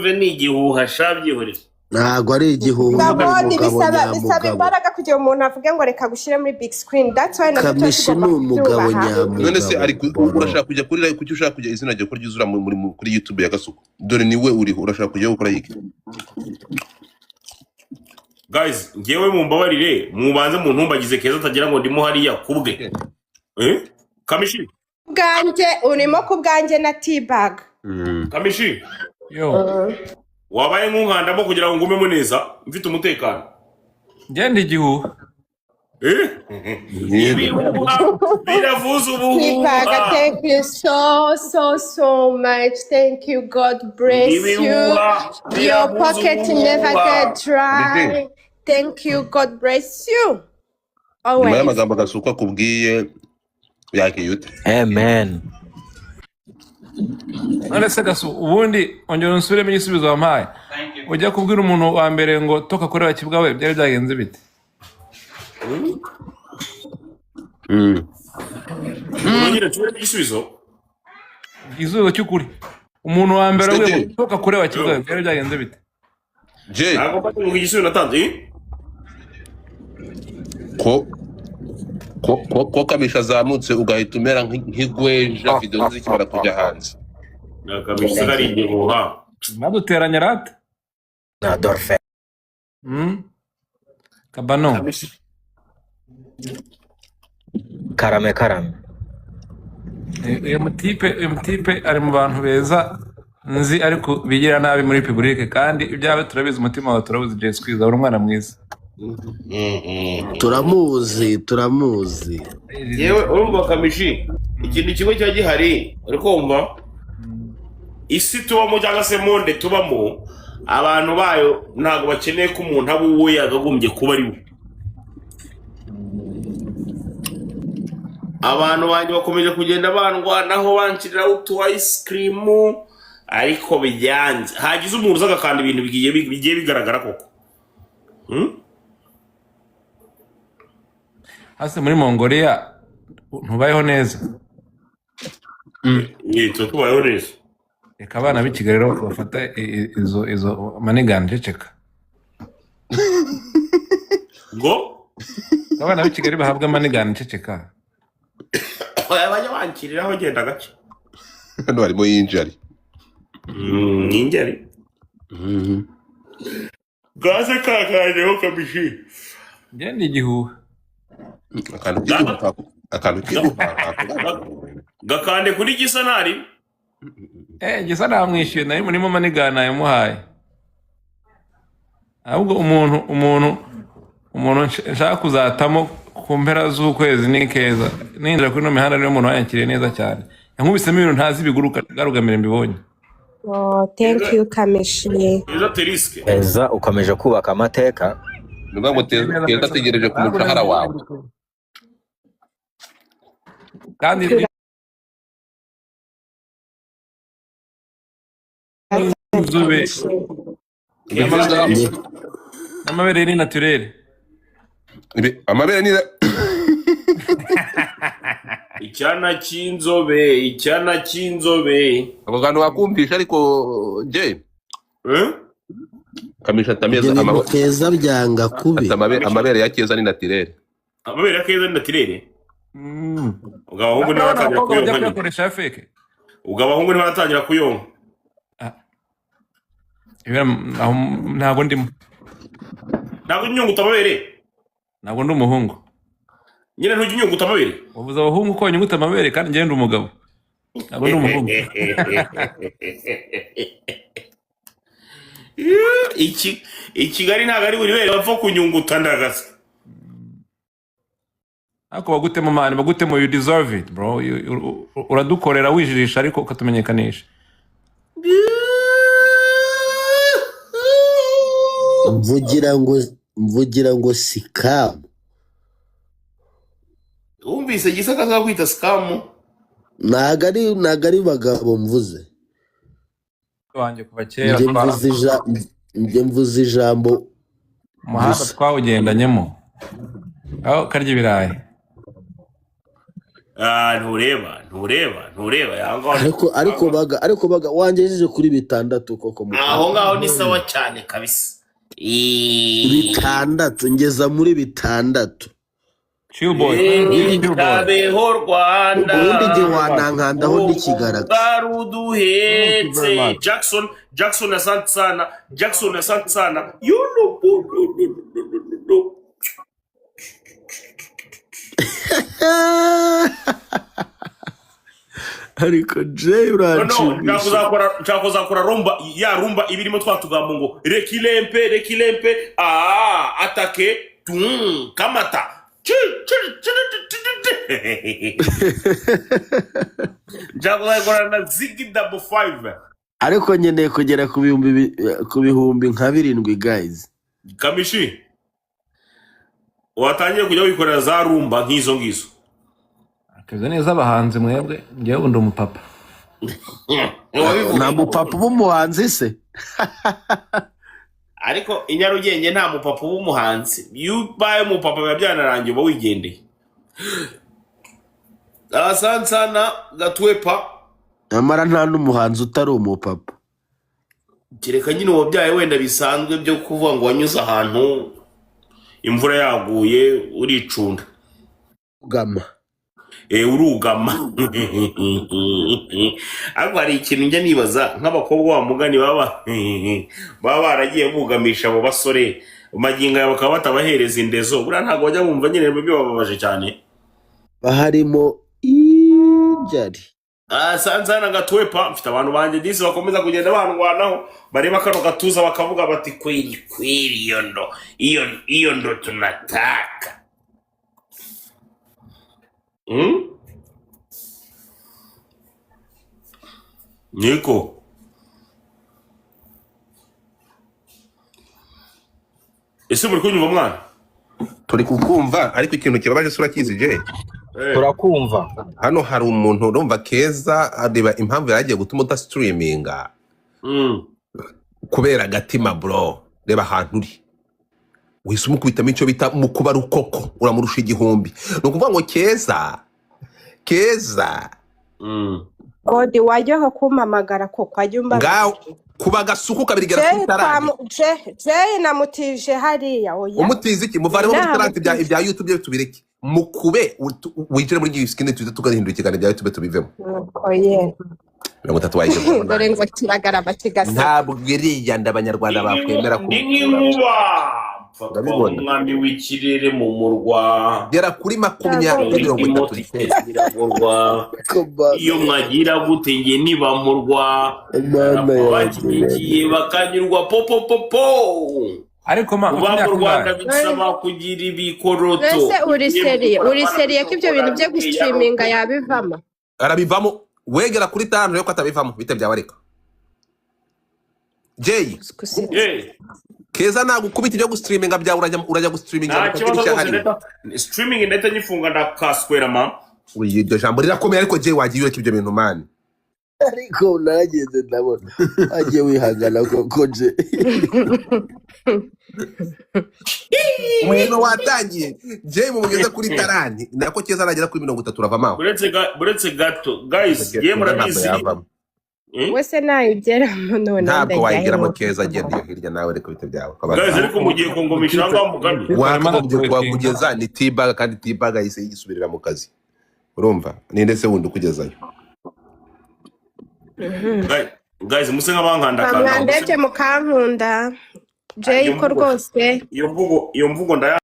ni igihuha shabyihorera ntago ari igihuha bisaba imbaraga kugira umuntu avuge ngo reka gushira muri big screen. That's why Kamishi ni umugabo nyamugabo. None se ari urashaka kujya kuri live kuki ushaka kujya izina ryo ryuzura kuri YouTube ya Gasuku dore niwe uriho urashaka kujya gukora iki? Guys ngewe mumbabarire mubanze mu ntumbagize keza atagira ngo ndimo hariya kubwe Kamishi bwanje urimo kubwanje na T-bag Kamishi yo wabaye nk'unkandamo kugira ngo ngume muneza mfite umutekano ngende igihuha biravuza ubuhuha. Thank you so much. Thank you. God bless you. Your pocket never get dry. Thank you. God bless you. Nyuma y'amagambo Gasuku akubwiye yakiyute. Amen. none se Gasu ubundi ongera unsubiremo igisubizo wampaye ujya kubwira umuntu wa mbere ngo toka kureba kibwawe byari byagenze bite? Ngira cyo igisubizo cy'ukuri umuntu wa mbere we toka kureba kibwawe byari byagenze bite? Je ntabwo mfite igisubizo natanze ko Kamishi azamutse ugahita umera nk'igweja video zikimara kujya hanze. Kamishi ari igihuha Naduteranya rata Na Dorfe. Kabano Karame. uyu mutipe ari mu bantu beza nzi ariko bigira nabi muri public kandi ibyawe turabizi umutima wawe turabuzi Jay Squeeze uri umwana mwiza. turamuzi yewe urumva Kamishi ikintu kimwe cya gihari uri kumva isi tubamo cyangwa se monde tubamo abantu bayo ntago bakeneye ko umuntu abuwe yagagumbye kuba ari we. Abantu banje bakomeje kugenda bandwanaho bankirira utu ice cream ariko bijyanze hagize umuntu uzaga kandi ibintu bigiye bigaragara koko. Hase muri Mongolia ntubayeho neza. Tubayeho neza. Reka abana b'Ikigali rero bafata izo maniganje ceka. Ngo abana b'Ikigali bahabwa maniganje ceka. Abanya bankiriraho genda gace. Hano harimo yinjari. Yinjari. Gaze kakajeho Kamishi. Ngende igihuha. Akantu kiguha. Gakande kuri gisanari. Gisa namwishyuye nayo murimo manigana yamuhaye. Ahubwo umuntu nshaka kuzatamo ku mpera z'ukwezi ni keza. Ninjira kuri no mihanda niyo umuntu wanyakiriye neza cyane. Yankubisemo ibintu ntazi biguruka garugamire mbibonye. Thank you Kamishi. Eza ukomeje kubaka amateka. Nuba ngo teza tegereje ku mushahara wawe. Kandi zube amabere ni naturel. Amabere ni icyana cy'inzobe ako kantu wakumvisha ariko je Kamishi tameza amabere keza byanga kubi amabere ya keza ni naturel. Amabere ya keza ni naturel. Ugabahungu n'abatangira kuyonka koresha fake. Ugabahungu n'abatangira kuyonka. Ntabwo ndimo. Ntabwo inyungu tamabere. Ntabwo ndi umuhungu. Nyine ntujya inyungu tamabere. Uvuze abahungu ko inyungu tamabere kandi ngiye ndi umugabo. Ntabwo ndi umuhungu. Ikigali ntabwo ari buri wese bapfa kunyunguta ndagasa. Ako bagutemo mani bagutemo you deserve it bro. Uradukorera wijirisha ariko ukatumenyekanisha. mvugira ngo scam. Umvise gisaka za kwita scam. Nagari bagabo mvuze. Wanjye kuva kera njye mvuze ijambo umuhanda twawugendanyemo. Aho karya ibirayi. ntureba yanga ariko baga wangejeje kuri 6 koko mu aho ngaho ni sawa cyane kabisa 6 ngeza muri 6 chill boy Kabeho Rwanda ubundi nge wanankandaho n'ikigaragara baruduhetse Jackson asante sana ariko Jay nshakuzakora rumba ibirimo twatugambo ngo rekilempe atake kamata nshakuzakora na Ziggy Double 5 ariko nkeneye kugera ku bihumbi nka 7 guys. Kamishi watangiye kujya wikorera za rumba nk'izo ngizo akaza neza abahanzi mwebwe ngewe ndi umupapa nta mupapa w'umuhanzi se ariko inyarugenge nta mupapa w'umuhanzi iyo ubaye umupapa biba byanarangiye uba wigendeye asante sana Gatwepa nyamara nta n'umuhanzi utari umupapa kereka nyine wabyaye wenda bisanzwe byo kuvuga ngo wanyuze ahantu imvura yaguye uricunda urugama ariko hari ikintu njya nibaza nk'abakobwa wa mugani baba baragiye bugamisha abo basore magingo yabo bakaba batabahereza indezo buriya ntabwo bajya bumva nyine bibababaje cyane baharimo injari Sanzana Gatwepa mfite abantu banje disi bakomeza kugenda bandwanaho bareba kano gatuza bakavuga bati kweli iyo ndo tunataka Niko ese muri kunyumva mwana turi kukumva ariko ikintu kibabaje sura kizi je turakumva hano hari umuntu urumva Keza areba impamvu yagiye gutuma uta streaminga kubera gatima bro reba ahantu uri wese umukubitamo icyo bita mukuba rukoko uramurusha igihumbi no kuvuga ngo Keza Godi wajyaho kumamagara ko kwajyumba ngaho kuba gasuku kabirigera kutarani Jay namutije hariya oya umutizi iki muvaremo muri talent ibya YouTube tubireke mukube wijire muri gihe skin tugahindura ikiganiro bya YouTube tubivemo oye ngo tatwaye dore ngo kiragarama kigasa ntabwo iriya ndabanyarwanda bakwemera ko umwami w'ikirere mu murwa gera kuri 20 iyo mwagira gute nge niba murwa bakigiye bakanyurwa popo ariko kuba mu Rwanda bisaba kugira ibikoroto ese uri seriye ko ibyo bintu byo gustreaminga yabivamo arabivamo wegera kuri tano yo katabivamo bite byawareka Jay Keza nagukubita ibyo gustreaminga bya urajya gustreaminga streaming ndetse nyifunga ndakaswera ma iryo jambo rirakomeye ariko Jay wagiye ibyo bintu man ariko narageze ndabona agiye wihangana koko je umweno watangiye Jay mugeze kuri tarani nako Keza aragera kuri 30 uravamo buretse gato guys ye murabizi wese nayigera none ntabwo wayigeramo Keza agenda iyo hirya nawe reka bite byawe guys ariko mugiye kongomisha ngo mugani kugeza ni T-Bag kandi T-Bag yise yigisubirira mu kazi urumva ninde se wundi kugezayo guys muse nk'abankanda kandi mwandebye mukankunda Jay ko rwose iyo mvugo ndaya